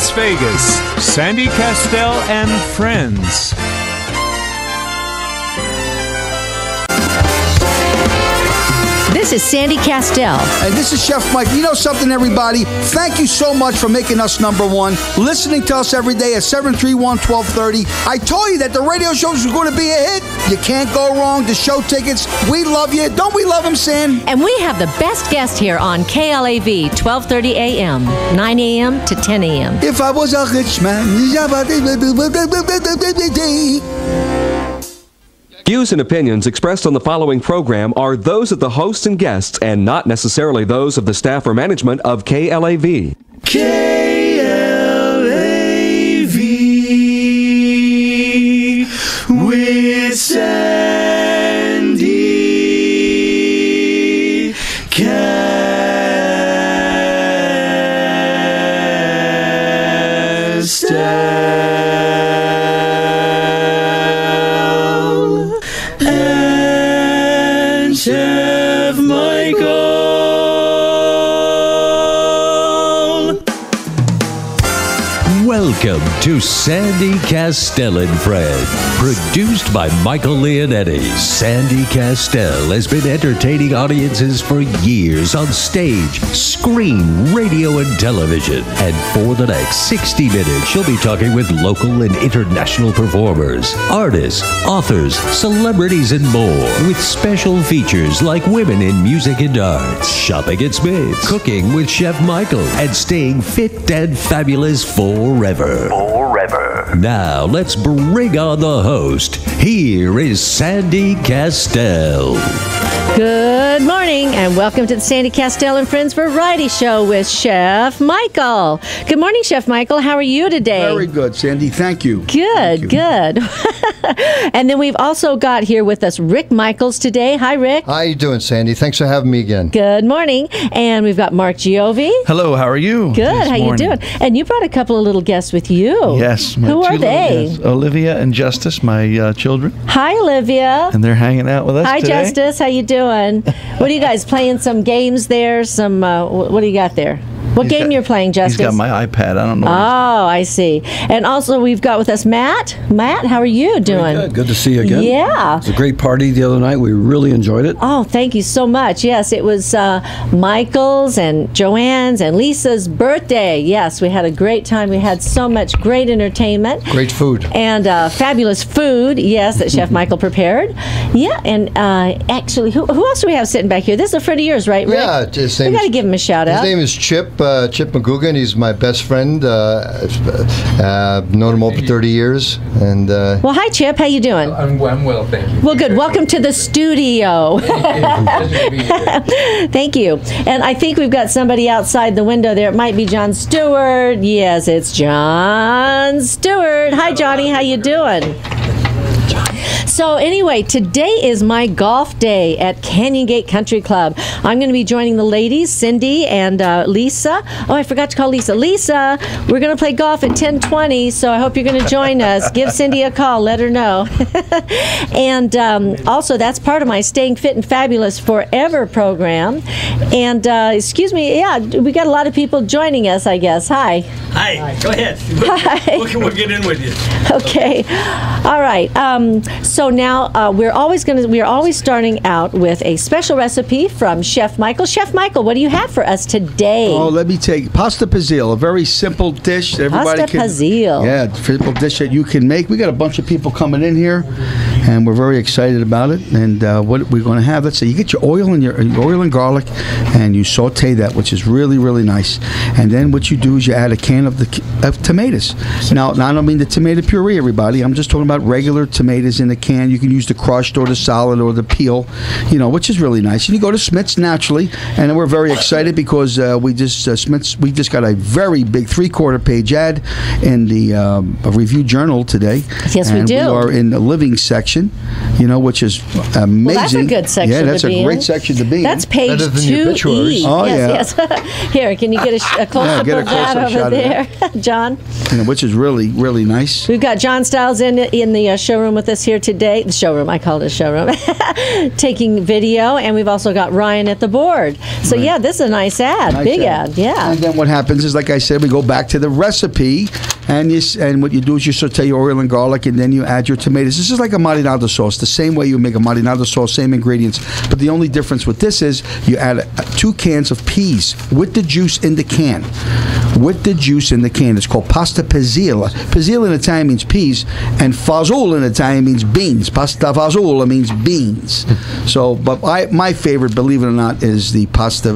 Las Vegas, Sandy Kastel and friends. This is Sandy Kastel. And this is Chef Mike. You know something, everybody? Thank you so much for making us number one, listening to us every day at 731-1230. I told you that the radio shows were going to be a hit. You can't go wrong. The show tickets, we love you. Don't we love them, San? And we have the best guest here on KLAV, 1230 a.m., 9 a.m. to 10 a.m. If I was a rich man. Views and opinions expressed on the following program are those of the hosts and guests and not necessarily those of the staff or management of KLAV. KLAV with Sandy Kastel. Chef Michael. Welcome to Sandy Kastel and Friends, produced by Michael Leonetti. Sandy Kastel has been entertaining audiences for years on stage, screen, radio, and television. And for the next 60 minutes, she'll be talking with local and international performers, artists, authors, celebrities, and more, with special features like women in music and arts, shopping at Smith's, cooking with Chef Michael, and staying fit and fabulous forever. Now, let's bring on the host. Here is Sandy Kastel. Good morning, and welcome to the Sandy Kastel and Friends Variety Show with Chef Michael. Good morning, Chef Michael. How are you today? Very good, Sandy. Thank you. Good. And then we've also got here with us Rick Michaels today. Hi, Rick. How you doing, Sandy? Thanks for having me again. Good morning. And we've got Mark Giove. Hello, how are you? Good. How you doing? And you brought a couple of little guests with you. Yes. Who are they? Olivia and Justice, my children. Hi, Olivia. And they're hanging out with us Hi, today. Justice. How you doing? What are you guys playing? Some games there? Some what do you got there? What game you're playing, Justice? He's got my iPad. I don't know. Oh, I see. And also we've got with us Matt. Matt, how are you doing? Good to see you again. Yeah. It was a great party the other night. We really enjoyed it. Oh, thank you so much. Yes, it was Michael's and Joanne's and Lisa's birthday. Yes, we had a great time. We had so much great entertainment. Great food. And fabulous food, yes, that Chef Michael prepared. Yeah, and actually, who else do we have sitting back here? This is a friend of yours, right, Rick? Yeah. We got to give him a shout out. His name is Chip McGugan. He's my best friend. Known him over 30 years. And well, hi, Chip. How you doing? I'm well, thank you. Well, good. Welcome to the studio. Thank you. And I think we've got somebody outside the window there. It might be John Stewart. Yes, it's John Stewart. Hi, Johnny. How you doing? So anyway, today is my golf day at Canyon Gate Country Club. I'm going to be joining the ladies, Cindy and Lisa. Oh, I forgot to call Lisa. Lisa, we're going to play golf at 10:20, so I hope you're going to join us. Give Cindy a call. Let her know. And also, that's part of my Staying Fit and Fabulous Forever program. And excuse me, yeah, we got a lot of people joining us, I guess. Hi. Hi, go ahead. Hi. We'll get in with you. Okay. All right. So now we're always starting out with a special recipe from Chef Michael. Chef Michael, what do you have for us today? Oh, let me take pasta pazzile, a very simple dish. Pasta pazzile. Yeah, simple dish that you can make. We got a bunch of people coming in here, and we're very excited about it. And what we're going to have, let's say you get your oil and garlic, and you saute that, which is really, really nice. And then what you do is you add a can of tomatoes. Now, I don't mean the tomato puree, everybody. I'm just talking about regular tomatoes in a can. You can use the crushed or the solid or the peel, which is really nice. And you go to Smith's naturally, and we're very excited because we just got a very big 3/4 page ad in the Review Journal today. Yes, and we do. We are in the living section, which is amazing. Well, that's a good section. Yeah, that's to be a great in. Section to be in. That's page 2E. Oh, yes, yeah. Yes. Here, can you get a close-up of that over there, John? Which is really, really nice. We've got John Stiles in the showroom with us here today. today. The showroom, I call it a showroom. Taking video, and we've also got Ryan at the board. So yeah, this is a nice ad, big ad. Yeah. And then what happens is, like I said, we go back to the recipe, and what you do is you saute your oil and garlic, and then you add your tomatoes. This is like a marinado sauce, the same way you make a marinado sauce, same ingredients. But the only difference with this is you add 2 cans of peas with the juice in the can. With the juice in the can. It's called pasta pezzilla. Pezzilla in Italian means peas, and fazool in Italian means beans. Pasta fazola means beans. So, but my favorite, believe it or not, is the pasta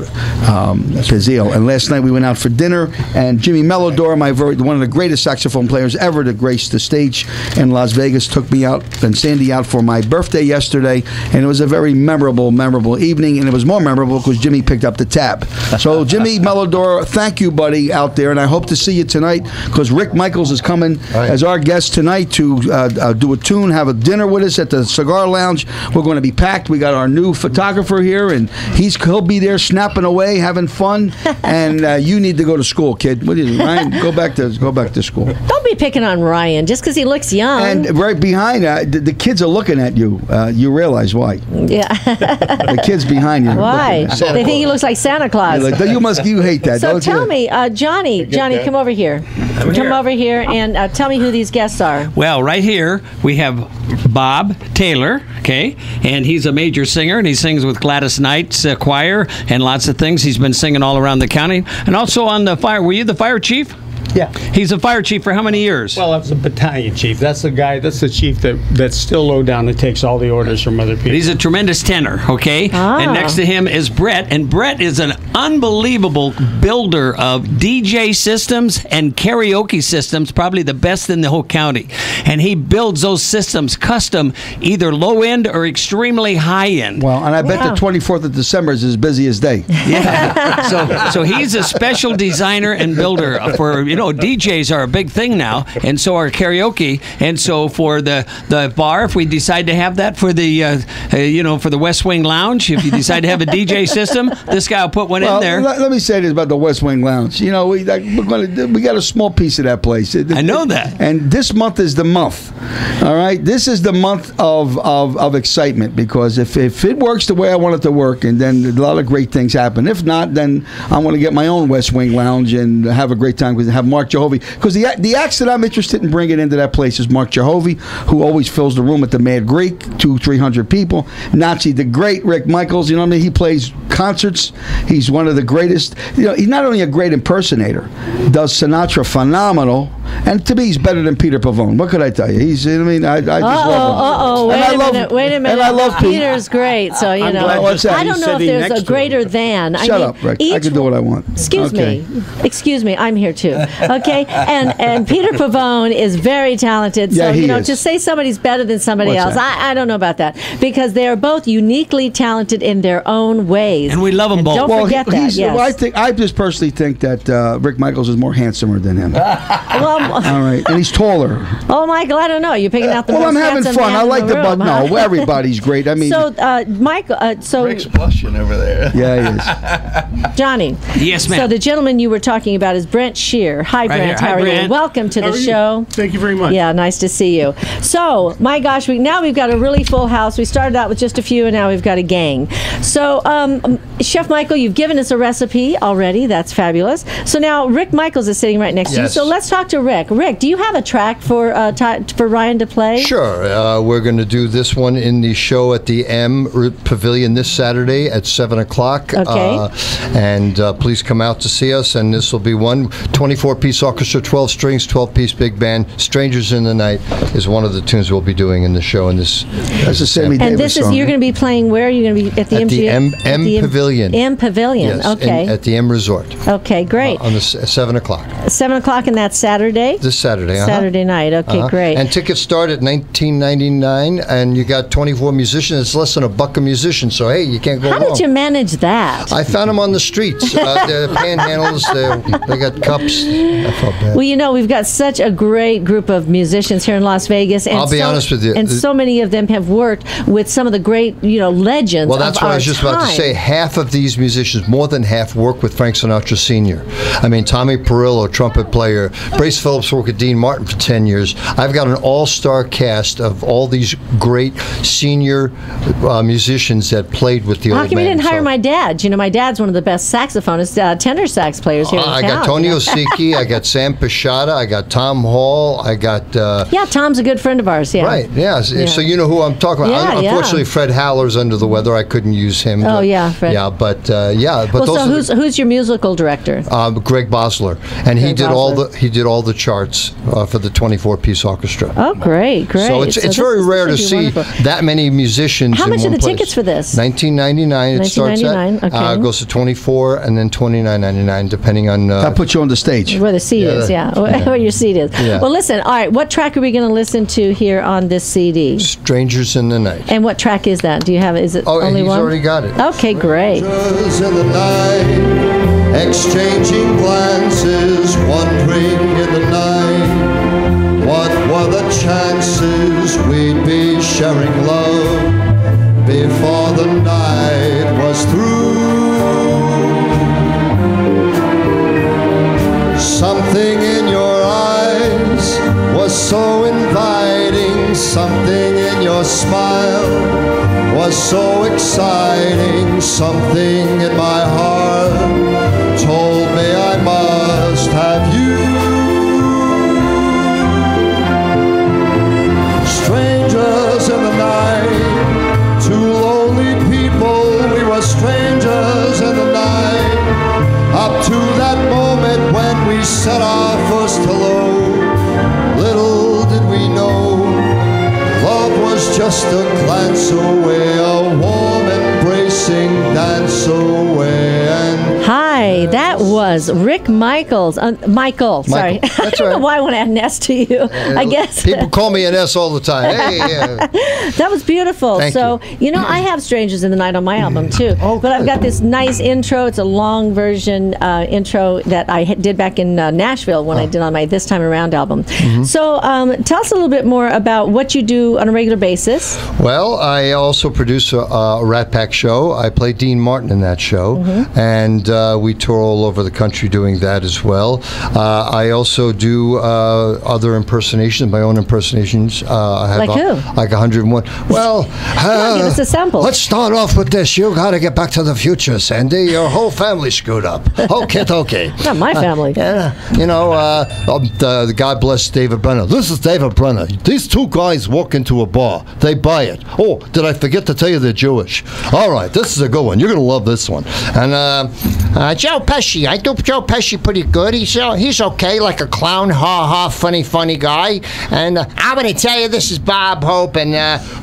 pezzilla. And last night we went out for dinner, and Jimmy Melodor, one of the greatest saxophone players ever to grace the stage in Las Vegas, took me out and Sandy out for my birthday yesterday, and it was a very memorable evening, and it was more memorable because Jimmy picked up the tab. So Jimmy Melodor, thank you, buddy, out there, and I hope to see you tonight because Rick Michaels is coming as our guest tonight to do a tune, have a dinner with us at the Cigar Lounge. We're going to be packed. We got our new photographer here, and he'll be there snapping away, having fun. And you need to go to school, kid. What is it, Ryan? Go back to school. Don't be picking on Ryan just because he looks young. And right behind the kids are looking at you. You realize why? Yeah. The kids behind you. Why? They think he looks like Santa Claus. You hate that. So don't tell you? me, Johnny, come over here. Come over here and tell me who these guests are. Well, right here we have Bob Taylor, okay, and he's a major singer, and he sings with Gladys Knight's choir and lots of things. He's been singing all around the county, and also on the fire. Were you the fire chief? Yeah. He's a fire chief for how many years? Well, that's a battalion chief. That's the chief that's still low down that takes all the orders from other people. But he's a tremendous tenor, okay? And next to him is Brett, and Brett is an unbelievable builder of DJ systems and karaoke systems, probably the best in the whole county. And he builds those systems custom, either low end or extremely high end. Well, and I bet the 24th of December is as busy as day. Yeah. So he's a special designer and builder for, DJs are a big thing now, and so are karaoke. And so for the bar, if we decide to have that for the for the West Wing Lounge, if you decide to have a DJ system, this guy will put one in there. Let me say this about the West Wing Lounge. We got a small piece of that place. I know that. And this month is the month. All right, this is the month of excitement, because if it works the way I want it to work, and then a lot of great things happen. If not, then I want to get my own West Wing Lounge and have a great time with have Mark Jehovy, because the acts that I'm interested in bringing into that place is Mark Jehovy, who always fills the room at the Mad Greek, 200-300 people. Nazi the Great, Rick Michaels, he plays concerts. He's one of the greatest. He's not only a great impersonator, does Sinatra phenomenal, and to me he's better than Peter Pavone. What could I tell you? I just love him. Wait a minute. And I love Peter's great, so I don't know if there's a greater than. Shut up, Rick. I can do what I want. Excuse me, I'm here too. Okay, and Peter Pavone is very talented. So to say somebody's better than somebody else, I don't know about that, because they are both uniquely talented in their own ways, and we love them both. Don't forget that. Yes. I just personally think that Rick Michaels is more handsomer than him. Well, all right, and he's taller. Oh, Michael, I don't know. You're picking out the most I'm having handsome fun. man I like in the room, No, everybody's great. I mean, so Michael, Rick's blushing over there. Yeah, he is. Johnny. Yes, ma'am. So the gentleman you were talking about is Brent Shear. Hi, Brent. How are you? Welcome to the show. Thank you very much. Yeah, nice to see you. So, my gosh, now we've got a really full house. We started out with just a few, and now we've got a gang. So, Chef Michael, you've given us a recipe already. That's fabulous. So now Rick Michaels is sitting right next to you. So let's talk to Rick. Rick, do you have a track for Ryan to play? Sure. We're going to do this one in the show at the M Pavilion this Saturday at 7 o'clock. Okay. And please come out to see us. And this will be 24-piece orchestra, 12 strings, 12-piece big band. Strangers in the Night is one of the tunes we'll be doing in the show. And this that's a Sammy And Davis this is song. You're going to be playing where? You're going to be at the M Pavilion. M Pavilion. Yes, Okay. at the M Resort. Okay, great. On the 7 o'clock. 7 o'clock, and that's Saturday? This Saturday. Saturday night. Okay, great. And tickets start at $19.99, and you got 24 musicians. It's less than $1 a musician, so hey, you can't go wrong. How did you manage that? I found them on the streets. They're panhandles. They got cups. I felt bad. Well, we've got such a great group of musicians here in Las Vegas. And I'll be honest with you. And so many of them have worked with some of the great, legends. Well, that's of what our I was just about to time. say. Half of these musicians, more than half, work with Frank Sinatra Sr. I mean, Tommy Perillo, trumpet player, Brace Phillips worked with Dean Martin for 10 years. I've got an all-star cast of all these great senior musicians that played with the old man. How come you didn't hire himself. my dad? You know, my dad's one of the best saxophonists, tenor sax players here in I town. got Tony Osiki, I got Sam Pashada, I got Tom Hall, I got... yeah, Tom's a good friend of ours, yeah. Right, yeah. So you know who I'm talking about. Yeah, Unfortunately, Fred Haller's under the weather. I couldn't use him. Oh, yeah, Fred. Yeah, but Well, those so who's your musical director? Greg Bosler, and he Greg did all the charts for the 24-piece orchestra. Oh, great. So it's very rare to see that many musicians. How much in are the one place. tickets for this? $19.99. It starts at. Okay. Goes to $24 and then $29.99, depending on. That puts you on the stage. Where the seat is, where your seat is. Yeah. Well, listen. All right, what track are we going to listen to here on this CD? Strangers in the Night. And what track is that? Do you have? Is it only he's one? already got it. Okay, great. Strangers in the night, exchanging glances, wandering in the night. What were the chances we'd be sharing love before the night was through? Something in your eyes was so inviting, something in your smile was so exciting, something in my heart told me I must have you. Strangers in the night, two lonely people, we were strangers in the night, up to that moment when we said our first hello. Little did we know, love was just a glance away, a warm embracing dance away. And Hi, that was Rick Michaels. Michael, sorry. That's I don't know why I want to add an S to you. I guess. People call me an S all the time. Hey, yeah. That was beautiful. Thank you know, I have Strangers in the Night on my album too. But I've got this nice intro. It's a long version intro that I did back in Nashville when I did on my This Time Around album. So tell us a little bit more about what you do on a regular basis. Well, I also produce a Rat Pack show. I play Dean Martin in that show. And we tour all over the country doing that as well. I also do other impersonations, my own impersonations. I have Like who? Like 101. Well, give us a sample. Let's start off with this. You got to get back to the future, Sandy. Your whole family screwed up. Okay. Not my family. You know, the God bless David Brenner. This is David Brenner. These two guys walk into a bar. They buy it. Oh, did I forget to tell you they're Jewish? All right, this is a good one. You're going to love this one. And Joe Pesci. I do Joe Pesci pretty good. He's okay, like a clown, ha-ha, funny guy. And I'm going to tell you, this is Bob Hope and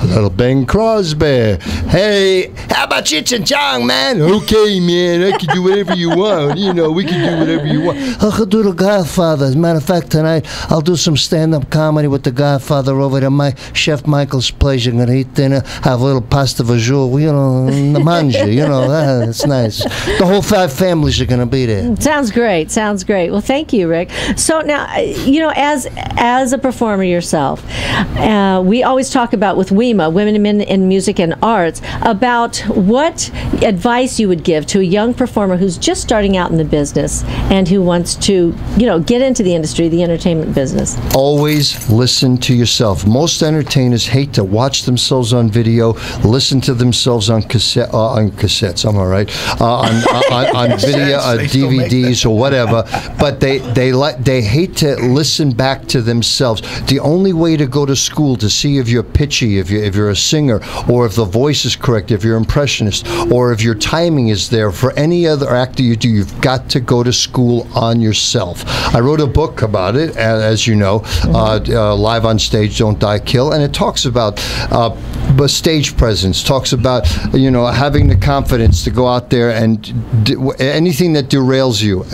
little Bing Crosby. Hey, how about Cheech and Chong, man? Okay, man, I can do whatever you want. You know, we can do whatever you want. I could do The Godfather. As a matter of fact, tonight I'll do some stand-up comedy with The Godfather over there. My Chef Michael's place. I'm going to eat dinner, have a little pasta vajou, you know, manja, you know, it's nice. The whole five families are going to be there. Sounds great. Well, thank you, Rick. So now, you know, as a performer yourself, we always talk about with WEMA, Women and Men in Music and Arts, about what advice you would give to a young performer who's just starting out in the business and who wants to, you know, get into the industry, the entertainment business. Always listen to yourself. Most entertainers hate to watch themselves on video, listen to themselves on cassettes. I'm all right. On video, DVDs or whatever. But they hate to listen back to themselves. The only way to go to school to see if you're pitchy, if you're a singer, or if the voice is correct, if you're impressionist, or if your timing is there for any other actor you do, you've got to go to school on yourself. I wrote a book about it, as you know, Live on Stage, Don't Die, Kill, and it talks about stage presence, talks about, you know, having the confidence to go out there and anything that derails you.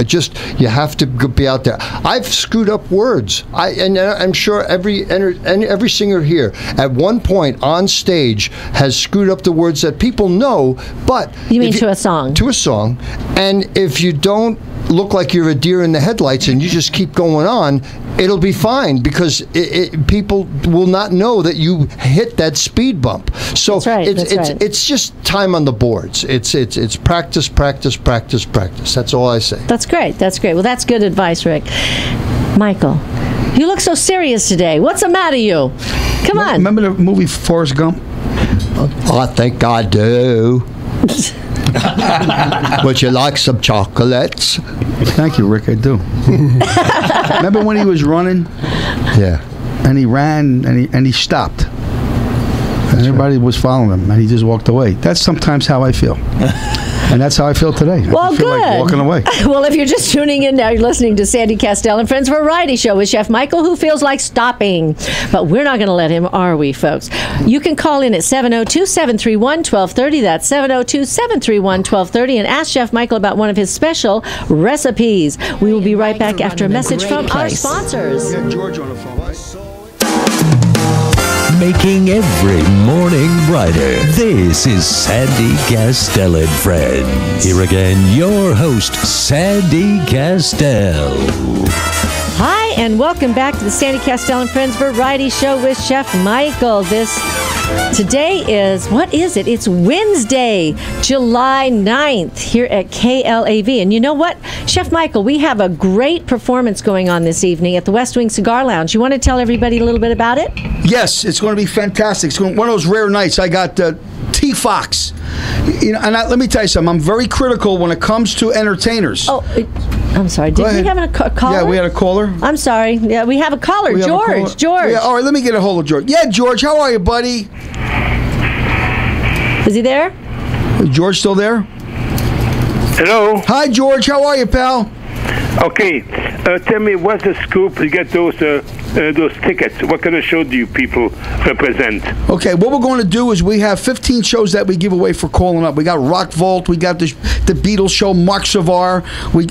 You have to be out there. I've screwed up words. I'm sure every singer here at one point on stage has screwed up the words that people know, but you mean to a song? To a song, and if you don't look like you're a deer in the headlights and you just keep going on, it'll be fine because people will not know that you hit that speed bump. So that's right. It's just time on the boards. It's practice. That's all I say. That's great. Well, that's good advice, Rick. Michael, You look so serious today. What's the matter, you? Come on. Remember the movie Forrest Gump? I think I do. Would you like some chocolates? Thank you, Rick. I do. Remember when he was running? Yeah. And he ran and he stopped. And everybody was following him, and he just walked away. That's sometimes how I feel. And that's how I feel today. Well, I feel good. like walking away. Well, if you're just tuning in now, you're listening to Sandy Kastel and Friends Variety Show with Chef Michael, who feels like stopping. But we're not going to let him, are we, folks? You can call in at 702-731-1230. That's 702-731-1230, and ask Chef Michael about one of his special recipes. We will be right back after a message from our sponsors. Yeah, George on the phone, right? Making every morning brighter. This is Sandy Kastel and Friends. Here again, your host, Sandy Kastel. Hi, and welcome back to the Sandy Kastel and Friends Variety Show with Chef Michael. Today is, what is it? It's Wednesday, July 9th here at KLAV. And you know what, Chef Michael, we have a great performance going on this evening at the West Wing Cigar Lounge. You want to tell everybody a little bit about it? Yes, it's going to be fantastic. It's one of those rare nights. I got T. Fox. You know, and let me tell you something. I'm very critical when it comes to entertainers. Oh, I'm sorry. Did we have a caller? Yeah, we had a caller. I'm sorry. Yeah, we have a caller. George. Yeah, all right, let me get a hold of George. Yeah, George, how are you, buddy? Is he there? Is George still there? Hello. Hi, George. How are you, pal? Okay. Tell me, what's the scoop to get those tickets? What kind of show do you people represent? Okay, what we're going to do is we have 15 shows that we give away for calling up. We got Rock Vault, we got the Beatles show, Mark Savar, we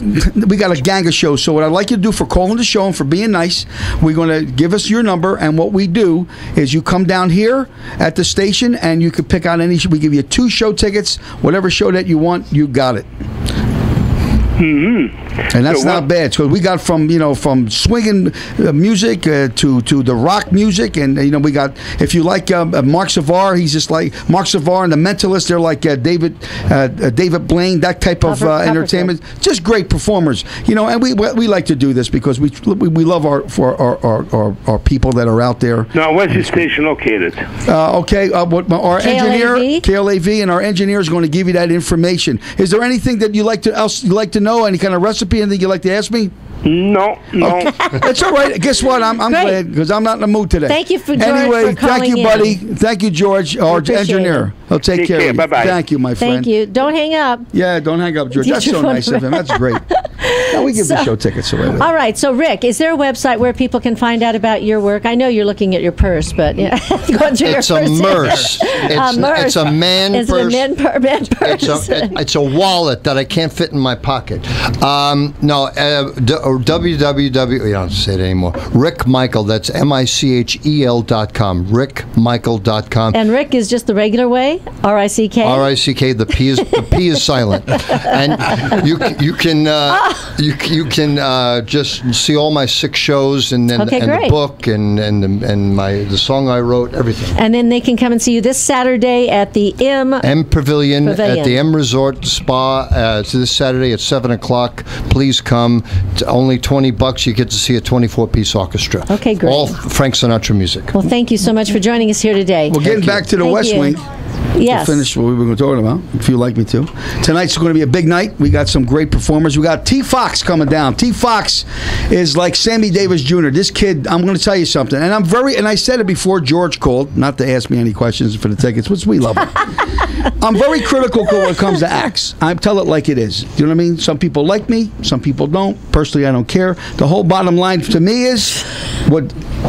got a gang of shows. So what I'd like you to do for calling the show and for being nice, we're going to give us your number, and what we do is you come down here at the station and you can pick out any. We give you 2 show tickets, whatever show that you want, you got it. Mm-hmm. And that's not bad, because we got from swinging music to the rock music, and we got, if you like Mark Savar, he's just like Mark Savar and the Mentalists. They're like David Blaine, that type of entertainment. Just great performers, and we like to do this because we love our people that are out there. Now, where's your station located? Okay, our engineer KLAV, and our engineer is going to give you that information. Is there anything that you'd like to know? Any kind of recipe? Anything you'd like to ask me? No. Okay. That's all right. Guess what? I'm glad, because I'm not in the mood today. Thank you for George Anyway, for calling thank you, buddy. Thank you, George, our engineer. He'll take care of you. Bye-bye. Thank you, my friend. Thank you. Don't hang up. Yeah, don't hang up, George. That's so nice of him. That's great. Now we give the show tickets away. All right. So, Rick, is there a website where people can find out about your work? I know you're looking at your purse, but going through it's your purse. A merce. It's a man is purse. It a man purse? It's a wallet that I can't fit in my pocket. www. You don't have to say it anymore. Rick Michael. That's MICHEL.com. RickMichael.com. And Rick is just the regular way. R-I-C-K. R-I-C-K. The P is silent. And you can just see all my 6 shows and the book and the song I wrote, everything. And then they can come and see you this Saturday at the M Pavilion at the M Resort Spa. This Saturday at 7:00. Please come. It's only $20. You get to see a 24-piece orchestra. Okay, great. All Frank Sinatra music. Well, thank you so much for joining us here today. Well, getting back to the West Wing. Yes. To finish what we were talking about, if you'd like me to. Tonight's going to be a big night. We got some great performers. We got T. Fox coming down. T. Fox is like Sammy Davis Jr. This kid, I'm going to tell you something. And I said it before George called, not to ask me any questions for the tickets, which we love him. I'm very critical when it comes to acts. I tell it like it is. Do you know what I mean? Some people like me, some people don't. Personally, I don't care. The whole bottom line to me is,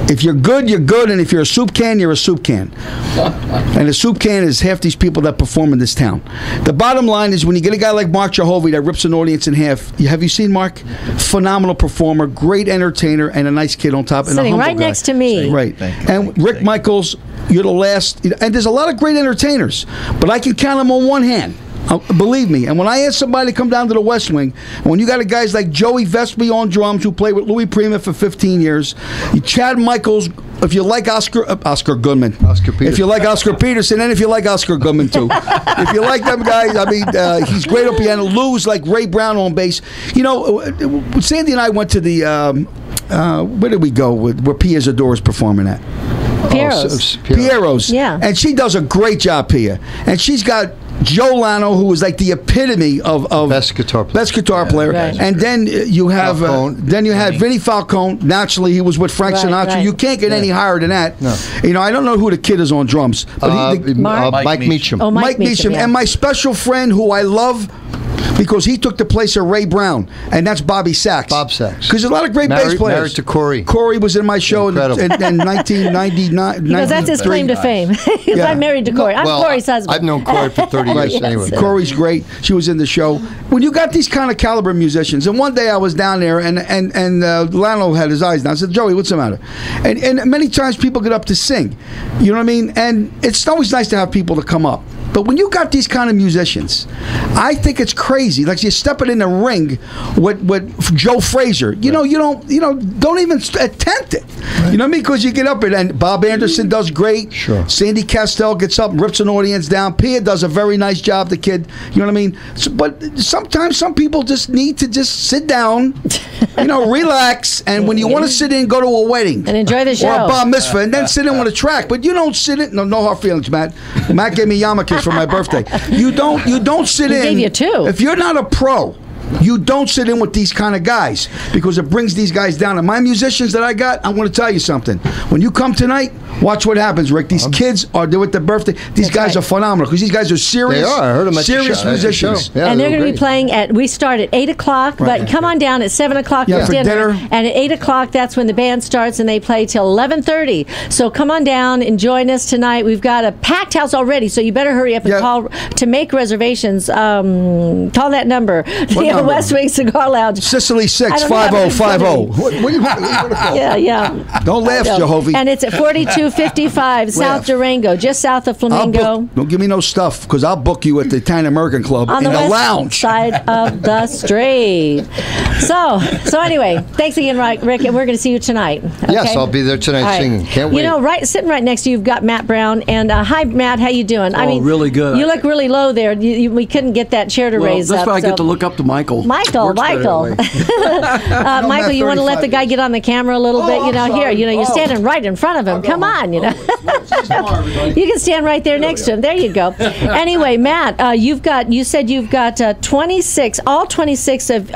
if you're good, you're good, and if you're a soup can, you're a soup can. And a soup can is half these people that perform in this town. The bottom line is, when you get a guy like Mark Jehovah that rips an audience in half, have you seen Mark? Phenomenal performer, great entertainer, and a nice kid on top. Sitting and a humble right guy. next to me. Right. And Rick Michaels, you're the last. And there's a lot of great entertainers, but I can count them on one hand. Believe me. And when I ask somebody to come down to the West Wing, when you got guys like Joey Vespy on drums, who played with Louis Prima for 15 years, Chad Michaels, if you like Oscar Goodman, if you like Oscar Peterson, and if you like Oscar Goodman too, if you like them guys, I mean, he's great on piano. Lou's like Ray Brown on bass. Sandy and I went to the where did we go with where Pia Zadora is performing at? Piero's. Yeah. And she does a great job, Pia. And she's got Joe Lano, who was like the epitome of best guitar player. Right. And then you have Vinnie Falcone. Naturally, he was with Frank Sinatra. Right. You can't get any higher than that. No. You know, I don't know who the kid is on drums, but Mike Meacham. Oh, Mike Meacham. yeah. And my special friend, who I love, because he took the place of Ray Brown, and that's Bobby Sachs. Bob Sachs. Because there's a lot of great bass players. Married to Corey. Corey was in my show in 1999. Because that's his claim to fame. Because I'm married to Corey. I'm Corey's husband. I've known Corey for 30 years anyway. Corey's great. She was in the show. When you got these kind of caliber musicians, and one day I was down there, and Lano had his eyes down. I said, Joey, what's the matter? And many times people get up to sing. You know what I mean? And it's always nice to have people to come up. But when you got these kind of musicians, I think it's crazy. Like you're stepping in the ring with Joe Frazier. You know, don't even attempt it. You know what I mean? Because you get up and Bob Anderson does great. Sure. Sandy Kastel gets up and rips an audience down. Pia does a very nice job, the kid. You know what I mean? But sometimes some people just need to just sit down, relax. And when you want to sit in, go to a wedding. And enjoy the show. Or a bar mitzvah. And then sit in with a track. But you don't sit in. No hard feelings, Matt. Matt gave me yarmulkes for my birthday. You don't sit in. He gave you two. If you're not a pro, you don't sit in with these kind of guys because it brings these guys down. And my musicians that I got, I'm going to tell you something. When you come tonight, watch what happens, Rick. These kids are there with their birthday. These guys are phenomenal because these guys are serious. They are. I heard them at the serious show. musicians. Yeah, and they're going to be playing we start at 8 o'clock, but come on down at 7 o'clock for dinner. And at 8 o'clock, that's when the band starts, and they play till 11:30. So come on down and join us tonight. We've got a packed house already, so you better hurry up and call to make reservations. Call that number. The West Wing Cigar Lounge. Sicily 65050. What do you want to call? Yeah. Don't laugh, Jehovah. And it's at 4255 South Durango, just south of Flamingo. Don't give me no stuff, because I'll book you at the Italian American Club on in the west lounge side of the street. So anyway, thanks again, Rick, and we're going to see you tonight. Okay? Yes, I'll be there tonight singing. Can't wait. Sitting right next to you, you've got Matt Brown. And hi, Matt, how you doing? Really good. You look really low there. We couldn't get that chair to raise that's up. why I get to look up to Michael. Michael. Michael, you want to let the guy get on the camera a little bit? You're standing right in front of him. Come on, you can stand right there next to him. There you go. Anyway, Matt, you said you've got 26 of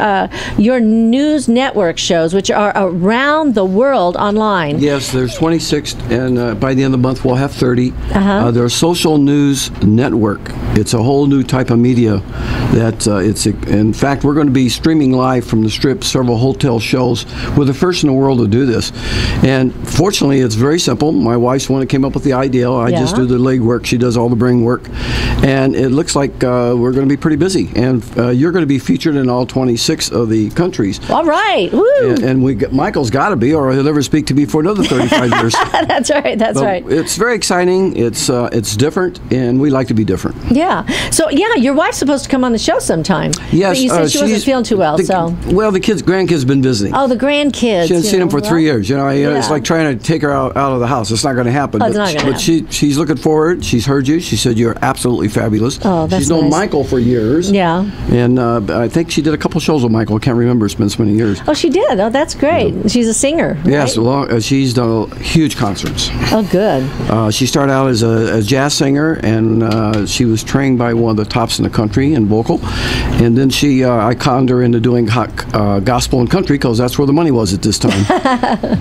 your news network shows, which are around the world online. Yes, there's 26, and by the end of the month we'll have 30. They're a social news network. It's a whole new type of media that in fact, we're going to be streaming live from the Strip, several hotel shows. We're the first in the world to do this. And fortunately, it's very simple. My wife's the one that came up with the idea. I just do the leg work. She does all the brain work. And it looks like we're going to be pretty busy. And you're going to be featured in all 26 of the countries. All right. Woo. And Michael's got to be, or he'll never speak to me for another 35 years. That's right. That's right. It's very exciting. It's different, and we like to be different. Yeah. So, your wife's supposed to come on the show sometime. Yes. But you said she wasn't feeling too well. Well, the grandkids have been busy. Oh, the grandkids. She hasn't seen them for 3 years. It's like trying to take her out of the house. It's not going to happen. Oh, it's not going to happen. She's looking forward. She's heard you. She said you're absolutely fabulous. Oh, that's She's known nice. Michael for years. Yeah. And I think she did a couple shows with Michael. I can't remember. It's been so many years. Oh, she did. Oh, that's great. Yeah. She's a singer. Yes. Right? She's done huge concerts. Oh, good. She started out as a jazz singer, and she was trained by one of the tops in the country in vocal. And then I conned her into doing gospel and country because that's where the money was at this time.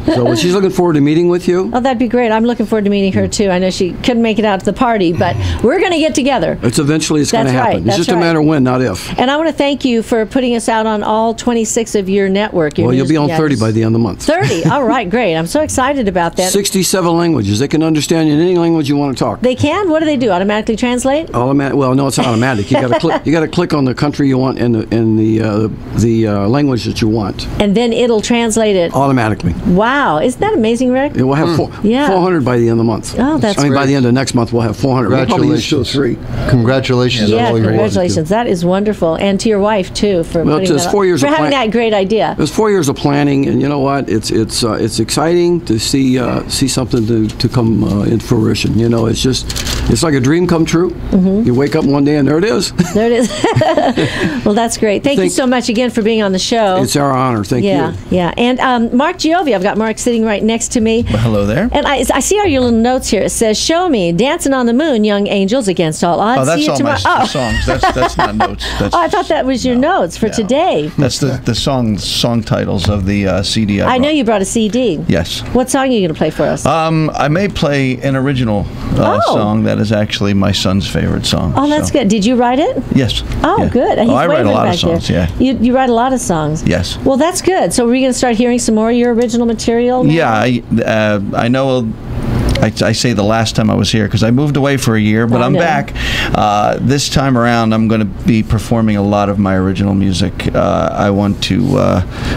So she's looking forward to meeting with you. Oh, that'd be great. I'm looking forward to meeting her too. I know she couldn't make it out to the party, but we're going to get together. Eventually it's going to happen. Right, it's just a matter of when, not if. And I want to thank you for putting us out on all 26 of your network. You'll be on 30 by the end of the month. 30. All right, great. I'm so excited about that. 67 languages. They can understand you in any language you want to talk. They can? What do they do? Automatically translate? Well, no, it's not automatic. You got to click. You got to click on the country you want and the language that you want. And then it'll translate it automatically. Wow, isn't that amazing, Rick? We'll have 400 by the end of the month. Oh, that's great. By the end of next month we'll have 400. Congratulations. We'll Congratulations. Yeah, congratulations. That is wonderful. And to your wife too for putting that 4 years for having that great idea. It was 4 years of planning, and you know what? It's exciting to see something to come in fruition. It's just it's like a dream come true. Mm-hmm. You wake up one day and there it is. There it is. Well, that's great. Thank you so much again for being on the show. It's our honor. Thank you. Yeah. And Mark Giove, I've got Mark sitting right next to me. Well, hello there. And I see all your little notes here. It says, "Show me Dancing on the Moon, Young Angels Against All Odds." Oh, that's See you all tomorrow. my songs. That's not notes. That's I thought that was your notes for today. That's the song titles of the CD. I know you brought a CD. Yes. What song are you going to play for us? I may play an original song that is actually my son's favorite song. Oh, that's good. Did you write it? Yes. Oh, Yeah. good. I write a lot of songs. There. Yeah. You write a lot of songs. Yes. Well, that's good. So, are we going to start hearing some more of your original material now? Yeah. I know. I say the last time I was here because I moved away for a year, but I'm back. This time around, I'm going to be performing a lot of my original music. I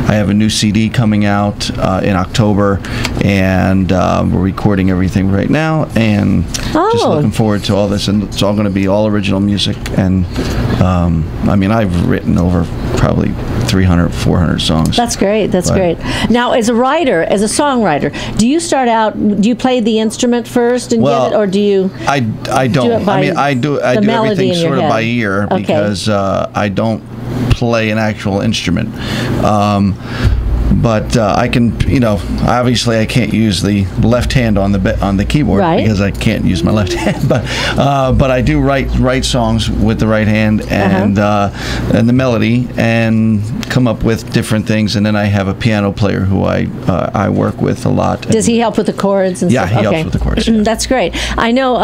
have a new CD coming out in October, and we're recording everything right now, and just looking forward to all this. And it's all going to be all original music. And I mean, I've written over probably 300, 400 songs. That's great. That's great. Now, as a writer, as a songwriter, do you start out? Do you play the instrument first and get it, or do you? I don't. I do everything sort of by ear because I don't play an actual instrument. But I can, obviously I can't use the left hand on the keyboard because I can't use my left hand. But I do write songs with the right hand and the melody, and come up with different things. And then I have a piano player who I work with a lot. Does he help with the chords and stuff? Yeah, he helps with the chords. Yeah. That's great. I know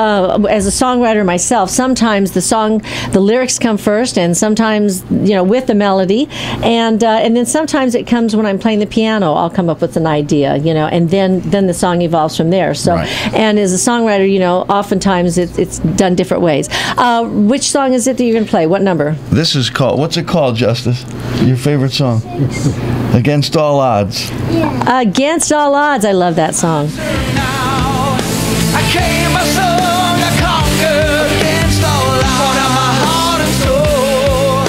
as a songwriter myself, sometimes the lyrics come first, and sometimes with the melody, and then sometimes it comes when I'm playing the piano. I'll come up with an idea, and then the song evolves from there. So, and as a songwriter, oftentimes it's done different ways. Which song is it that you're going to play? What number? This is called. What's it called, Justice? Your favorite song? Against All Odds. Yeah. Against All Odds. I love that song. I came, I sung, I conquered against all odds. Out my heart and soul.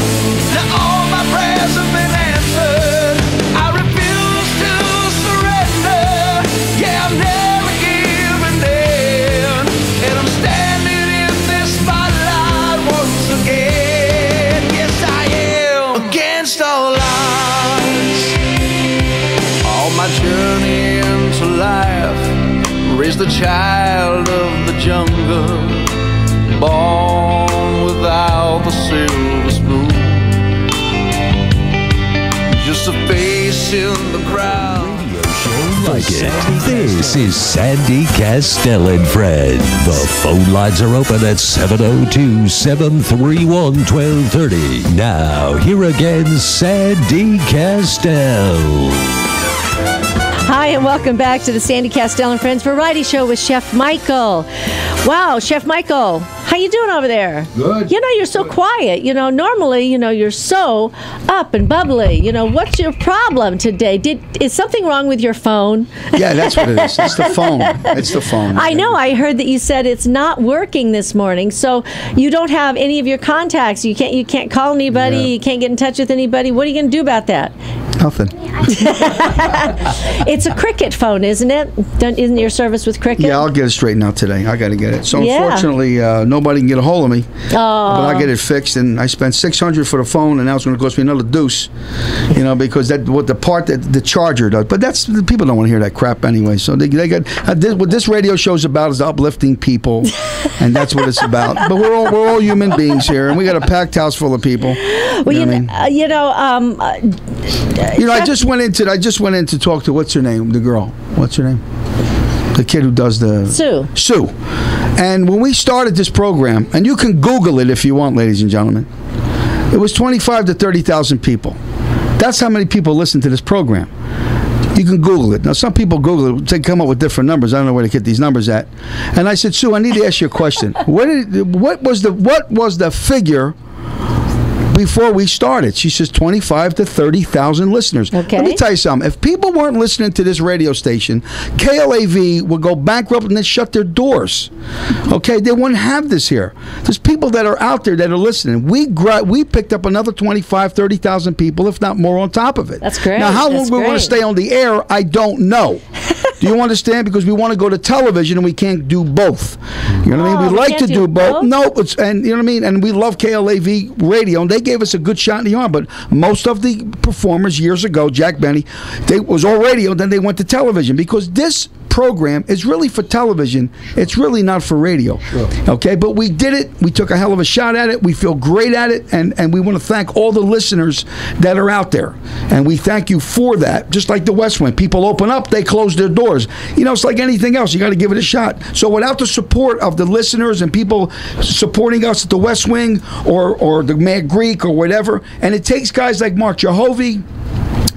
Now all my prayers have been answered. I refuse to surrender. Yeah, I'm never giving in. And I'm standing in this spotlight once again. Yes, I am against all odds. All my journey into life, raised the child of the jungle, born without the silver spoon, just a face in the crowd. Like it. This is Sandy Kastel and Fred. The phone lines are open at 702-731-1230. Now, here again, Sandy Kastel. Hi, and welcome back to the Sandy Kastel and Friends Variety Show with Chef Michael. Wow, Chef Michael, how you doing over there? Good. You're so quiet. Normally, you're so up and bubbly. What's your problem today? Is something wrong with your phone? Yeah, that's what it is. It's the phone. It's the phone. I know. I heard that you said it's not working this morning, so you don't have any of your contacts. You can't call anybody. Yeah. You can't get in touch with anybody. What are you going to do about that? Nothing. It's a Cricket phone, isn't it? Isn't your service with Cricket? Yeah, I'll get it straightened out today. I got to get it. So unfortunately, nobody can get a hold of me. Oh. But I get it fixed, and I spent $600 for the phone, and now it's going to cost me another deuce. Because the charger does. But the people don't want to hear that crap anyway. So they got what this radio show's about is uplifting people, and that's what it's about. But we're all human beings here, and we got a packed house full of people. Well, I just went in to talk to what's her name, the girl. What's her name? The kid who does the Sue. And when we started this program, and you can Google it if you want, ladies and gentlemen, it was 25 to 30,000 people. That's how many people listen to this program. You can Google it. Now, some people Google it. They come up with different numbers. I don't know where to get these numbers at. And I said, Sue, I need to ask you a question. What was the figure before we started? She says 25 to 30,000 listeners. Okay. Let me tell you something. If people weren't listening to this radio station, KLAV would go bankrupt and then shut their doors. Okay? They wouldn't have this here. There's people that are out there that are listening. We picked up another 25, 30,000 people, if not more, on top of it. That's great. Now, how long we're going to stay on the air, I don't know. Do you understand? Because we want to go to television and we can't do both. You know what I mean? We like to do both. No, and you know what I mean? And we love KLAV radio, and they gave us a good shot in the arm. But most of the performers years ago, Jack Benny, they was all radio, then they went to television because this program is really for television. It's really not for radio. Sure. Okay, but we did it. We took a hell of a shot at it. We feel great at it, and we want to thank all the listeners that are out there, and we thank you for that. Just like the West Wing, people open up, they close their doors. You know, it's like anything else. You got to give it a shot. So without the support of the listeners and people supporting us at the West Wing or the Mad Greek or whatever, and it takes guys like Mark Jehovy,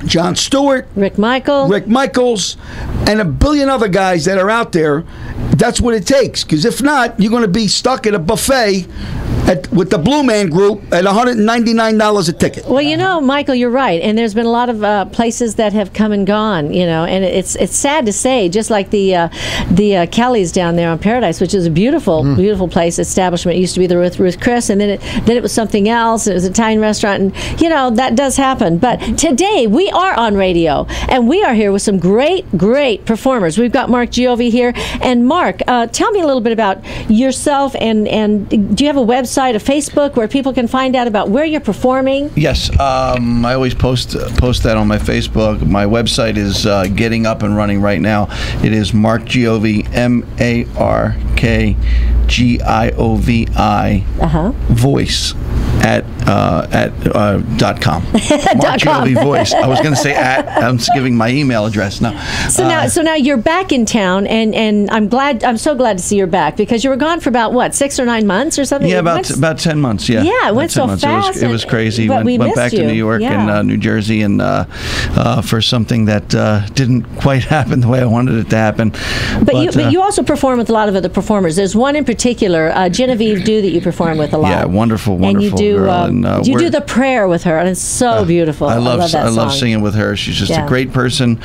John Stewart, Rick Michaels, and a billion other guys that are out there. That's what it takes. Because if not, you're going to be stuck at a buffet with the Blue Man Group at $199 a ticket. Well, you know, Michael, you're right. And there's been a lot of places that have come and gone, you know, and it's sad to say, just like the Kelly's down there on Paradise, which is a beautiful, beautiful place, establishment. It used to be the Ruth Chris, and then it was something else. It was an Italian restaurant, and, you know, that does happen. But today, we are on radio, and we are here with some great performers. We've got Mark Giove here. And Mark, tell me a little bit about yourself, and do you have a website, a Facebook, where people can find out about where you're performing? Yes, I always post that on my Facebook. My website is getting up and running right now. It is Mark Giove, MarkGiovi voice at .com. Mark Giove voice. I was going to say I'm giving my email address now. So now you're back in town, and I'm so glad to see you're back, because you were gone for about what, 6 or 9 months or something? Yeah, about 10 months. Yeah, yeah, it went so fast. It was crazy. But we went back to New York and New Jersey, and for something that didn't quite happen the way I wanted it to happen. But you also perform with a lot of other performers. There's one in particular, Genevieve Dew, that you perform with a lot. Yeah, wonderful and you do, girl. And you do the prayer with her, and it's so beautiful. I love that song. I love singing with her. She's just a great person.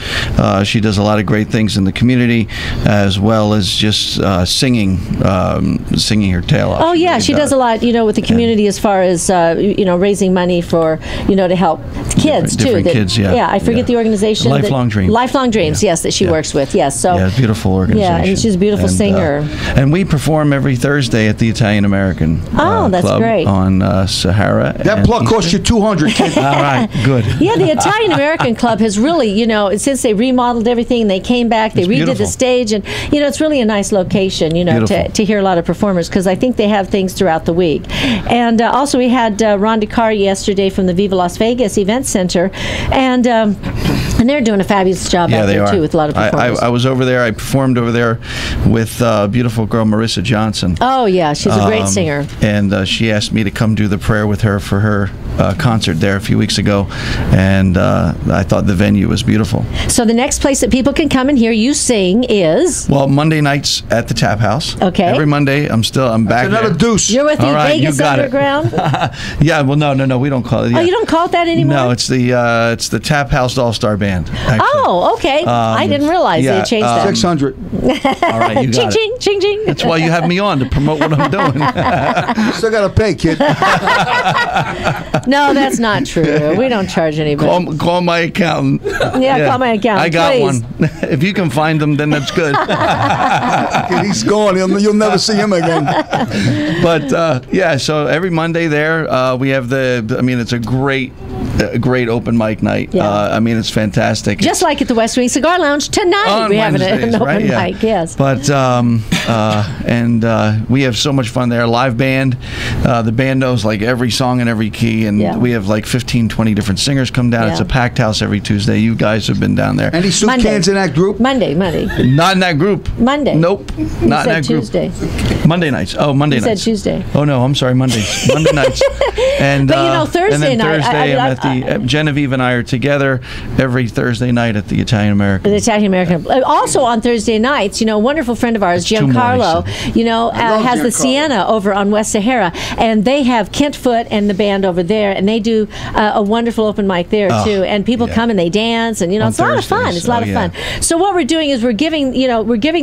She does a lot of great things in the community, as well as just singing her tail off. Oh yeah, she does a lot, you know, with the community, as far as you know, raising money for, you know, to help kids different too. Kids, yeah. Yeah, I forget the organization. Lifelong Dreams. Lifelong Dreams, yes, that she works with. Yes, so beautiful organization. Yeah, and she's a beautiful singer. And we perform every Thursday at the Italian American that's Club great. on Sahara. That plug cost you $200. All right, good. Yeah, the Italian American Club has really, you know, since they remodeled everything, they came back, they redid the stage, and, you know, it's really a nice location, you know, to hear a lot of performers, because I think they have things throughout the week. And also we had Ron DeCar yesterday from the Viva Las Vegas Event Center, and they're doing a fabulous job out there too, with a lot of performers. I was over there. I performed over there with beautiful girl Marissa Johnson. Oh yeah, she's a great singer. And she asked me to come do the prayer with her for her concert there a few weeks ago, and I thought the venue was beautiful. So the next place that people can come and hear you sing is? Well, Monday nights at the Tap House. Okay. Every Monday, I'm back. Another deuce. You're with the Vegas Underground. Yeah. Well, no, we don't call it. Yeah. Oh, you don't call it that anymore? No, it's the Tap House All-Star Band. Actually. Oh, okay. I didn't realize they changed that. 600. All right, you got it. Ching, ching. That's why you have me on, to promote what I'm doing. Still got to pay, kid. No, that's not true. We don't charge anybody. Call my accountant. Yeah, call my accountant. I got please. one. If you can find them, then that's good. He's gone. You'll never see him again. But yeah, so every Monday there, we have it's a great open mic night. Yeah. It's fantastic. Just like at the West Wing Cigar Lounge tonight, we have an open mic. Yes. But we have so much fun there. Live band. The band knows like every song in every key, and we have like 15, 20 different singers come down. It's a packed house every Tuesday. You guys have been down there. Any soup cans in that group? Monday. Not in that group. Monday. Nope. Not in that group. Tuesday. Monday nights. Oh, Monday nights. You said Tuesday. Oh no, I'm sorry. Mondays. Monday nights. And but you know, Thursday and then night. Thursday, I'm at the Genevieve and I are together every Thursday night at the Italian American. The Italian American. Also on Thursday nights, you know, a wonderful friend of ours, Giancarlo, you know, has the Sienna over on West Sahara, and they have Kent Foot and the band over there, and they do a wonderful open mic there too. And people come and they dance, and you know, it's a lot of fun. It's a lot of fun. So what we're doing is we're giving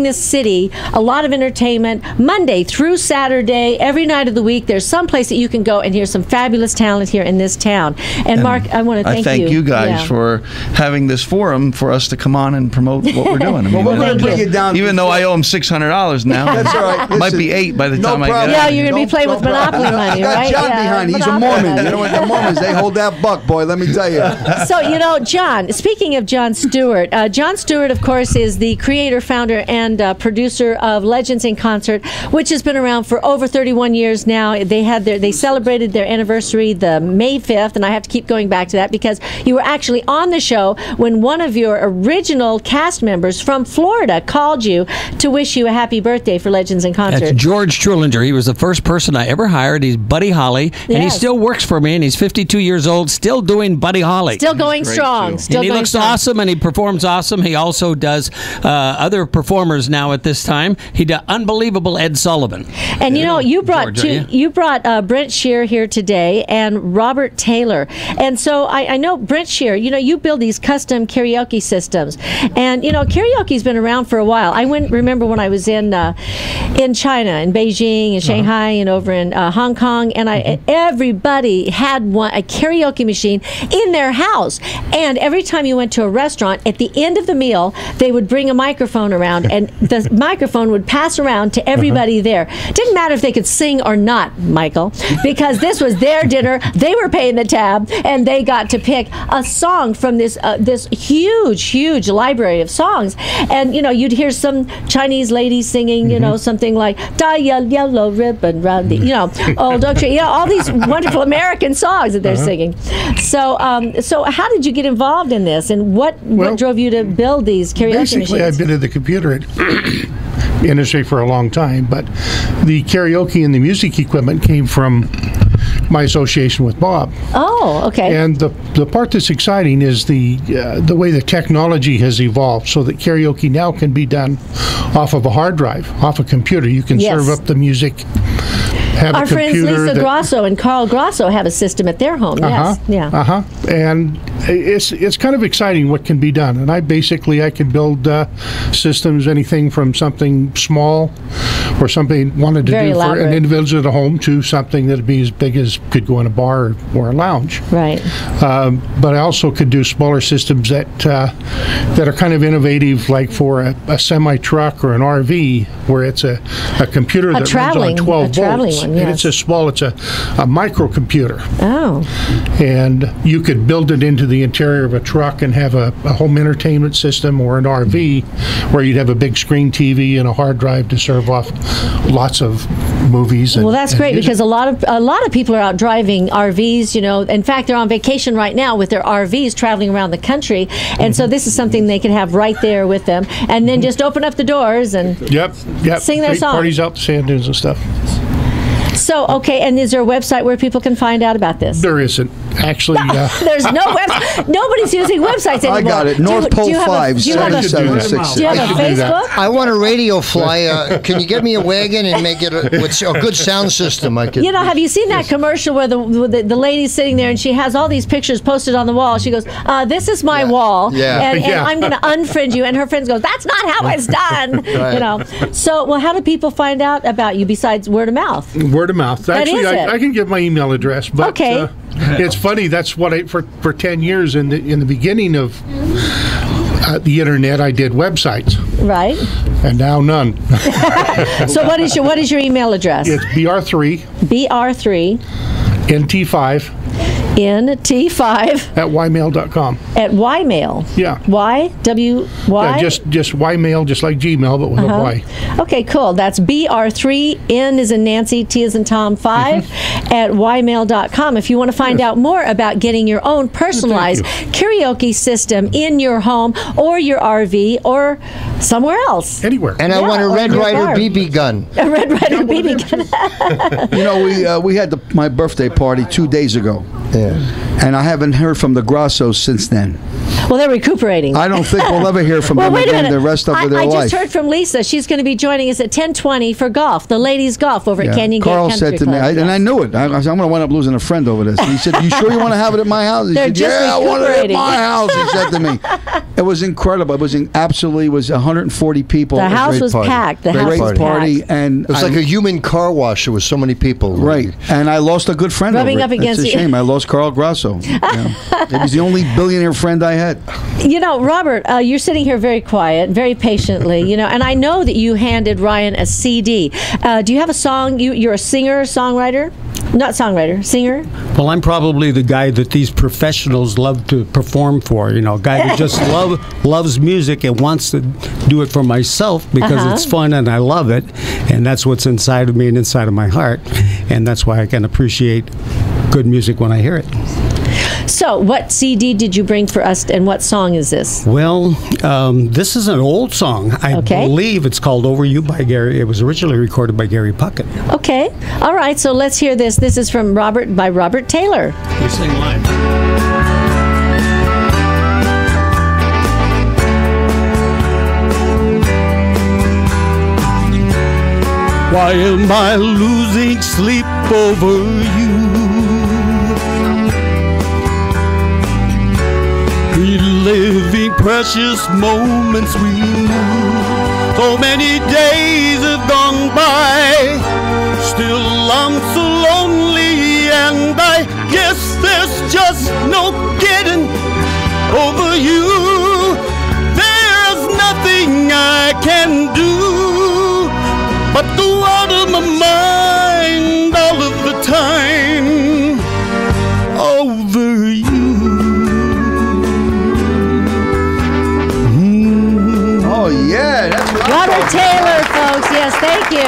this city a lot of entertainment Monday through Saturday, every night of the week. There's some place that you can go and hear some fabulous fabulous talent here in this town. And Mark, I want to thank you. I thank you guys for having this forum for us to come on and promote what we're doing. I mean, we're going to bring you down. Even though I owe them $600 now. That's all right. Might be $8 by the time I get it. Yeah, you're going to be playing with Monopoly money, right? I got John behind. He's a Mormon. You know what the Mormons, they hold that buck, boy, let me tell you. So, John, speaking of Jon Stewart, Jon Stewart, of course, is the creator, founder, and producer of Legends in Concert, which has been around for over 31 years now. They celebrated their anniversary the May 5th, and I have to keep going back to that because you were actually on the show when one of your original cast members from Florida called you to wish you a happy birthday for Legends in Concert. That's George Trulinger. He was the first person I ever hired. He's Buddy Holly, and he still works for me, and he's 52 years old, still doing Buddy Holly. Still going strong. And he looks awesome, and he performs awesome. He also does other performers now at this time. He does unbelievable Ed Sullivan. And you brought Brent Shear here today and Robert Taylor. And so I know Brent Shear, you build these custom karaoke systems. And, karaoke's been around for a while. I remember when I was in China, in Beijing, and Shanghai, and over in Hong Kong, and everybody had a karaoke machine in their house. And every time you went to a restaurant, at the end of the meal, they would bring a microphone around, and the microphone would pass around to everybody there. Didn't matter if they could sing or not, Michael, because this was their dinner. They were paying the tab, and they got to pick a song from this huge library of songs. And you'd hear some Chinese lady singing, something like "Die Yellow Ribbon Round the," Old Oak Tree, all these wonderful American songs that they're singing. So how did you get involved in this, and what drove you to build these karaoke machines? Basically, I've been in the computer industry for a long time, but the karaoke and the music equipment came from my association with Bob. Oh, okay. And the part that's exciting is the way the technology has evolved, so that karaoke now can be done off of a hard drive, off a computer. You can serve up the music. Our friends Lisa Grosso and Carl Grosso have a system at their home. Yes, yeah. And it's kind of exciting what can be done. And I can build systems, anything from something small or something wanted to do for an individual at home to something that'd be as big as could go in a bar or a lounge. Right. But I also could do smaller systems that are kind of innovative, like for a semi truck or an RV, where it's a computer that runs on 12 volts. One, yes. And it's it's a microcomputer. Oh. And you could build it into the interior of a truck and have a home entertainment system, or an RV where you'd have a big screen TV and a hard drive to serve off lots of movies. Well, that's great, because a lot of people are out driving RVs. In fact, they're on vacation right now with their RVs, traveling around the country, and so this is something they could have right there with them, and then just open up the doors and sing their song. Parties out the sand dunes and stuff. So, okay, and is there a website where people can find out about this? There isn't. Actually, there's no website. Nobody's using websites anymore. I got it. North Pole 5, 7766. Do you have a Facebook? I want a radio fly. Can you get me a wagon and make it with a good sound system? Have you seen that commercial where the lady's sitting there and she has all these pictures posted on the wall? She goes, "This is my wall, and I'm going to unfriend you." And her friends go, "That's not how it's done." Right. So, how do people find out about you besides word of mouth? Word of mouth. Actually, I can give my email address, but okay. It's funny. That's what for 10 years in the beginning of the internet, I did websites. Right. And now none. So what is your email address? It's BR3. BR3. NT5. NT5 at ymail.com. At ymail. Yeah. Y-W-Y? Yeah, just ymail, just like Gmail, but with a Y. Okay, cool. That's BR3, N is in Nancy, T is in Tom, 5 at ymail.com. If you want to find out more about getting your own personalized karaoke system in your home or your RV or somewhere else. Anywhere. And I want a Red Ryder BB gun. A Red Ryder BB gun. We had my birthday party 2 days ago. Yeah. And I haven't heard from the Grossos since then. Well, they're recuperating. I don't think we'll ever hear from well, them wait a again minute. the rest of their I life. just heard from Lisa. She's going to be joining us at 10:20 for golf, the ladies' golf over at Canyon Carl Gate Country said to me, Club. and I knew it. I was, I'm going to wind up losing a friend over this. And he said, "You sure you want to have it at my house?" He They're said, just "Yeah, I want it at recuperating. my house." He said to me, "It was incredible. It was absolutely 140 people. The It was a house great was party. packed. The Great house was party, packed. and It was like a human car wash. There was so many people. Right, and I lost a good friend. Rubbing over up it. against It's a you. shame. I lost Carl Grasso. Yeah. He was the only billionaire friend I had. You know, Robert, you're sitting here very quiet, very patiently, you know, and I know that you handed Ryan a CD. Do you have a song? You're a singer, songwriter? Not songwriter, singer? Well, I'm probably the guy that these professionals love to perform for. You know, a guy that just loves music and wants to do it for myself because it's fun and I love it. And that's what's inside of me and inside of my heart. And that's why I can appreciate good music when I hear it. So, what CD did you bring for us, and what song is this? Well, this is an old song. I believe it's called Over You by Gary. It was originally recorded by Gary Puckett. Okay. All right, so let's hear this. This is from Robert Taylor. You sing live. Why am I losing sleep over you? Reliving precious moments we knew. So many days have gone by. Still I'm so lonely, and I guess there's just no getting over you. There's nothing I can do but go out of my mind all of the time over you. Oh, yeah. That's what Robert Taylor, folks. Yes, thank you.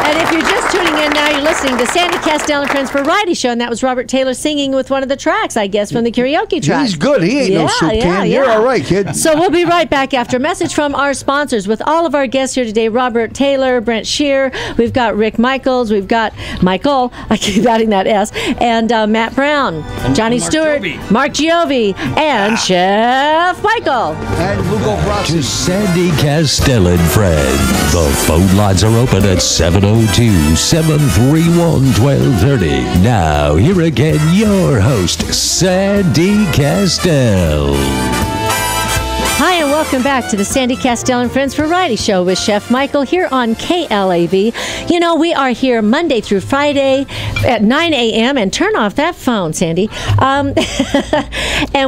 And if you're just tuning in now, you're listening to Sandy Kastel and Friends Variety Show, and that was Robert Taylor singing with one of the tracks, I guess, from the karaoke track. He's good. He ain't no soup can. You're all right, kid. So we'll be right back after a message from our sponsors with all of our guests here today. Robert Taylor, Brent Shear, we've got Rick Michaels, we've got Michael, I keep adding that S, and Matt Brown, Johnny Stewart, Mark Giovi, and Chef Michael. And Lugo Brasi. To Sandy Kastel and Friends. The phone lines are open at 702-731-1230. Now, here again, your host, Sandy Kastel. Hi, and welcome back to the Sandy Kastel and Friends Variety Show with Chef Michael here on KLAV. You know, we are here Monday through Friday at 9 a.m. And turn off that phone, Sandy. And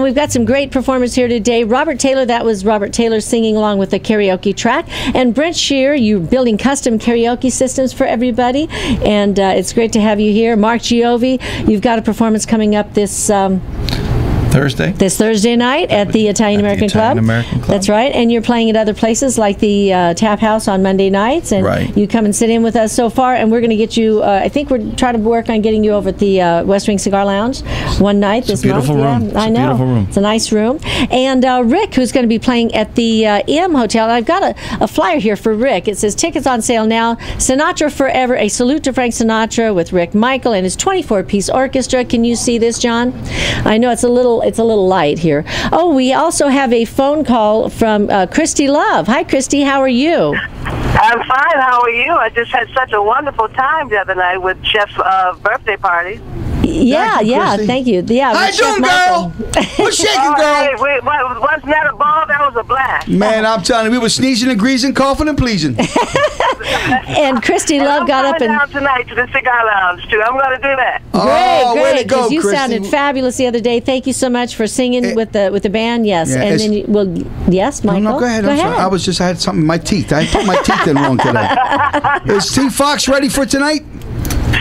we've got some great performers here today. Robert Taylor, that was Robert Taylor singing along with the karaoke track. And Brent Shear, you're building custom karaoke systems for everybody. And it's great to have you here. Mark Giovi, you've got a performance coming up this This Thursday night at the Italian American Club. That's right. And you're playing at other places like the Tap House on Monday nights. And you come and sit in with us so far. And we're going to get you, I think we're trying to work on getting you over at the West Wing Cigar Lounge one night this month. Beautiful room. Yeah, I know. Beautiful room. It's a nice room. And Rick, who's going to be playing at the M Hotel. And I've got a flyer here for Rick. It says tickets on sale now. Sinatra Forever, a salute to Frank Sinatra with Rick Michael and his 24-piece orchestra. Can you see this, John? I know it's a little light here. Oh, we also have a phone call from Christy Love. Hi, Christy. How are you? I'm fine. How are you? I just had such a wonderful time the other night with Chef's birthday party. Yeah, thank you. Yeah, how you doing, girl? What's shaking, girl? Hey, wasn't that a ball? That was a blast. Man, I'm telling you, we were sneezing and greasing, coughing and pleasing. And Christy Love got up and... I'm coming down tonight to the cigar lounge, too. I'm going to do that. Great, because you sounded fabulous the other day. Thank you so much for singing with the band. Yes, Yeah, and then yes, Michael. No, go ahead. I'm sorry. I had something in my teeth. I put my teeth in wrong today. Is T. Fox ready for tonight?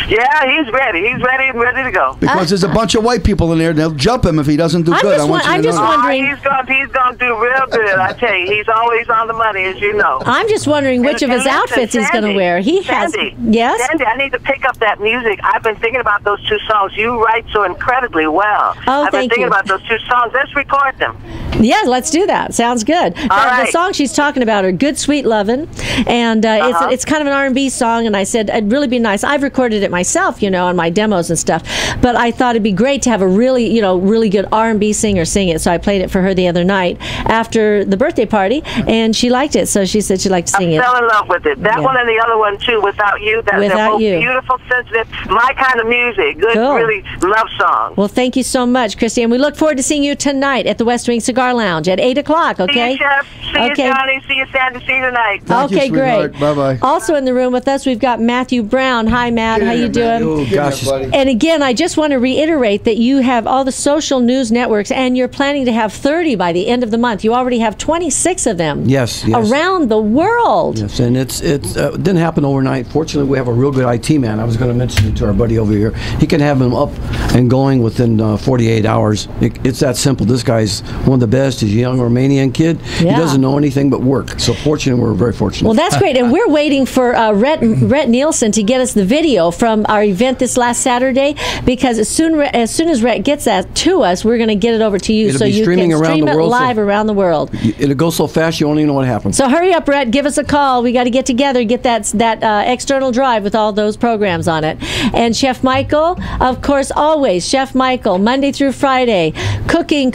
Yeah, he's ready. He's ready to go. Because there's a bunch of white people in there. They'll jump him if he doesn't do good. I'm just wondering. He's going to do real good. I tell you, he's always on the money, as you know. I'm just wondering which of his outfits he's going to wear. Sandy, I need to pick up that music. I've been thinking about those two songs. You write so incredibly well. I've been thinking about those two songs. Let's record them. Yeah, let's do that. Sounds good. The songs she's talking about are "Good Sweet Lovin'," and it's kind of an R&B song. And I said it'd really be nice. I've recorded recorded it myself, on my demos and stuff. But I thought it'd be great to have a really, really good R&B singer sing it. So I played it for her the other night after the birthday party, and she liked it. So she said she'd like to sing it. I fell in love with it. That one and the other one too, Without You. They're both beautiful, sensitive, my kind of music. Good, really love song. Well, thank you so much, Christy, and we look forward to seeing you tonight at the West Wing Cigar Lounge at 8 o'clock. Okay. See you, Chef. See you, Johnny. See you, Sandy. See you tonight. Okay, great. Bye-bye. Also in the room with us, we've got Matthew Brown. Hi, Matt. How you doing? Oh, gosh. And again, I just want to reiterate that you have all the social news networks, and you're planning to have 30 by the end of the month. You already have 26 of them. Yes. Around the world. Yes, and it didn't happen overnight. Fortunately, we have a real good IT man. I was going to mention it to our buddy over here. He can have him up and going within 48 hours. It's that simple. This guy's one of the best. He's a young Romanian kid. He doesn't know anything but work. So fortunately, we're very fortunate. Well, that's great. And we're waiting for Rhett Nielsen to get us the video from our event this last Saturday, because as soon as Rhett gets that to us, we're going to get it over to you, so you can stream it live around the world. It'll go so fast, you won't even know what happened. So hurry up, Rhett. Give us a call. We got to get together, get that external drive with all those programs on it. And Chef Michael, of course, always Chef Michael, Monday through Friday, cooking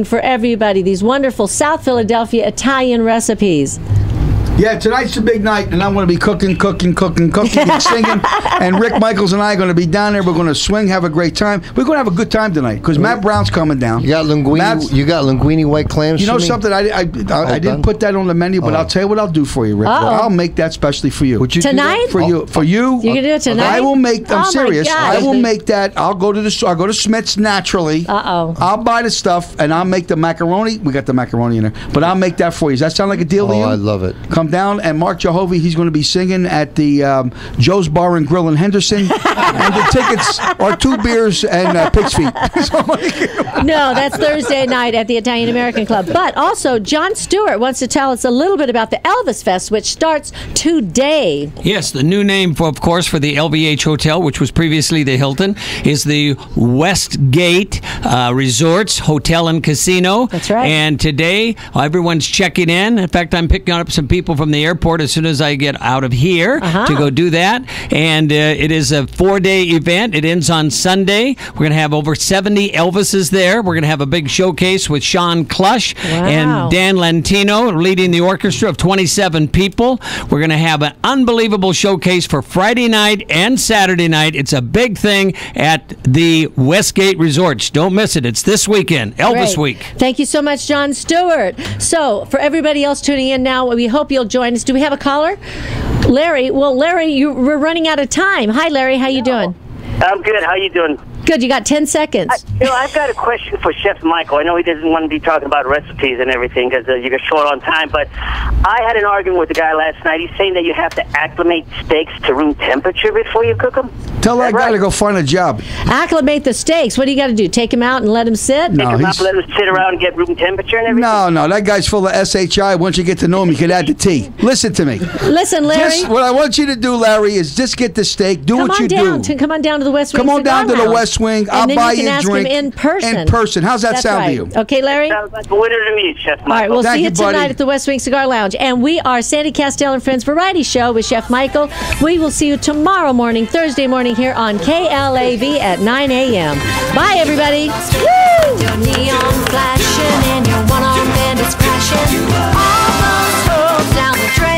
for everybody. These wonderful South Philadelphia Italian recipes. Yeah, tonight's a big night, and I'm going to be cooking, and singing. And Rick Michaels and I are going to be down there. We're going to swing, have a great time. We're going to have a good time tonight because Matt Brown's coming down. You got linguine white clams. You know something? I didn't put that on the menu, but I'll tell you what I'll do for you, Rick. I'll make that specially for you. Would you tonight? For you. You're going to do it tonight? I will make. I'm serious. My I will make that. I'll go to the. I'll go to Smith's naturally. I'll buy the stuff and I'll make the macaroni. We got the macaroni in there, but I'll make that for you. Does that sound like a deal to you? I love it. Come down, and Mark Jehovah, he's going to be singing at the Joe's Bar and Grill in Henderson, and the tickets are 2 beers and pig's feet. No, that's Thursday night at the Italian American Club. But also, Jon Stewart wants to tell us a little bit about the Elvis Fest, which starts today. Yes, the new name, for the LVH Hotel, which was previously the Hilton, is the Westgate Resorts Hotel and Casino. That's right. And today, everyone's checking in. In fact, I'm picking up some people from the airport as soon as I get out of here to go do that. And it is a 4-day event. It ends on Sunday. We're going to have over 70 Elvises there. We're going to have a big showcase with Sean Clush and Dan Lentino leading the orchestra of 27 people. We're going to have an unbelievable showcase for Friday night and Saturday night. It's a big thing at the Westgate Resorts. Don't miss it. It's this weekend, Elvis Week. Thank you so much, Jon Stewart. So, for everybody else tuning in now, we hope you'll join us. Do we have a caller? Larry. Well, Larry, we're running out of time. Hi, Larry. How you doing? I'm good. How you doing? Good. You got 10 seconds. I've got a question for Chef Michael. I know he doesn't want to be talking about recipes and everything because you get short on time, but I had an argument with the guy last night. He's saying that you have to acclimate steaks to room temperature before you cook them. Tell that guy to go find a job. Acclimate the steaks. What do you got to do? Take them out and let them sit? Take them out, let them sit around and get room temperature and everything? No, that guy's full of SHI. Once you get to know him, you can add the tea. Listen to me. Listen, Larry. What I want you to do, Larry, is just get the steak. Do what you do. Come on down to the West Wing. Come on down to the West Wing. I'll buy you a drink. In person. In person. How's that sound to you? Okay, Larry? Sounds like a winner to me, Chef Michael. All right, we'll see you tonight buddy. at the West Wing Cigar Lounge. And we are Sandy Kastel and Friends Variety Show with Chef Michael. We will see you tomorrow morning, Thursday morning, here on KLAV at 9 a.m. Bye, everybody. Woo! Your neon flashing and your one-arm bandits crashing. All those roads down the trail.